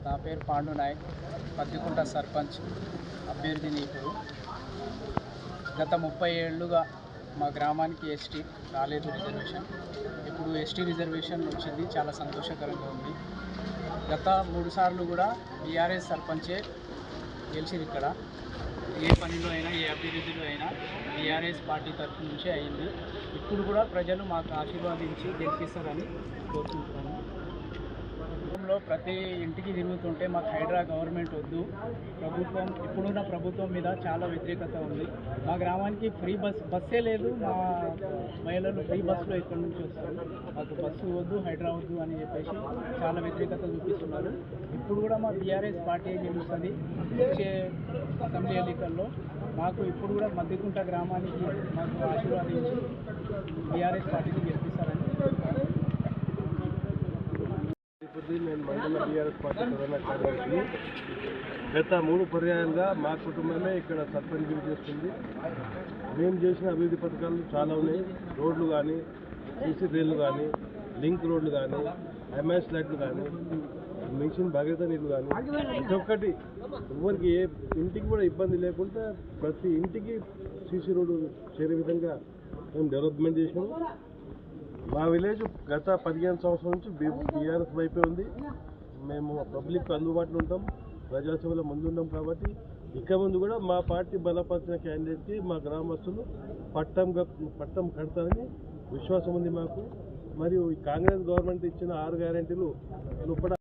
నా పేరు పాండు నాయక్, పత్తికుంట సర్పంచ్ అభ్యర్థిని. గత 30 ఏళ్ళుగా మా గ్రామానికి ఎస్టీ రాలేదు రిజర్వేషన్. ఇప్పుడు ఎస్టీ రిజర్వేషన్ వచ్చింది, చాలా సంతోషకరంగా ఉంది. గత 3 సార్లు కూడా బీఆర్ఎస్ సర్పంచే గెలిచింది. ఇక్కడ ఏ పనిలో అయినా, ఏ అభివృద్ధిలో అయినా బీఆర్ఎస్ పార్టీ తరఫు నుంచే అయింది. ఇప్పుడు కూడా ప్రజలు మాకు ఆశీర్వాదించి గెలిపిస్తారని కోరుకుంటున్నాను. ప్రతి ఇంటికి తిరుగుతుంటే మాకు హైడ్రా గవర్నమెంట్ వద్దు, ఇప్పుడున్న ప్రభుత్వం మీద చాలా వ్యతిరేకత ఉంది. మా గ్రామానికి ఫ్రీ బస్సే లేదు. మా మహిళలు ఫ్రీ బస్సులో ఇక్కడి నుంచి వస్తారు. మాకు బస్సు వద్దు, హైడ్రా వద్దు అని చెప్పేసి చాలా వ్యతిరేకత చూపిస్తున్నారు. ఇప్పుడు కూడా మా బీఆర్ఎస్ పార్టీ గెలుస్తుంది వచ్చే అసెంబ్లీ ఎన్నికల్లో. మాకు ఇప్పుడు కూడా మద్దికుంట గ్రామానికి మాకు ఆశీర్వాదించి బీఆర్ఎస్ పార్టీని గెలిపిస్తారని. నేను మండల బీఆర్ఎస్ పార్టీ ప్రధాన కార్యదర్శిని. గత 3 పర్యాయాలుగా మా కుటుంబమే ఇక్కడ సర్పంచ్ చేస్తుంది. మేము చేసిన అభివృద్ధి పథకాలు చాలా ఉన్నాయి. రోడ్లు కానీ, సీసీ రైళ్లు కానీ, లింక్ రోడ్లు కానీ, ఎంఐఎస్ లైట్లు కానీ, మిషన్ భగీరథ నీళ్ళు కానీ, ప్రతి ఒక్కటి ఎవరికి ఏ ఇంటికి కూడా ఇబ్బంది లేకుండా ప్రతి ఇంటికి సీసీ రోడ్డు చేరే విధంగా మేము డెవలప్మెంట్ చేసినాము. మా విలేజ్ గత 15 సంవత్సరాల నుంచి బీఆర్ఎస్ వైపే ఉంది. మేము పబ్లిక్ అందుబాటులో ఉంటాం, ప్రజాసేవలో ముందున్నాం. కాబట్టి ఇక ముందు కూడా మా పార్టీ బలపరిచిన క్యాండిడేట్కి మా గ్రామస్తులు పట్టం కడతారని విశ్వాసం ఉంది మాకు. మరియు ఈ కాంగ్రెస్ గవర్నమెంట్ ఇచ్చిన 6 గ్యారెంటీలు లోపల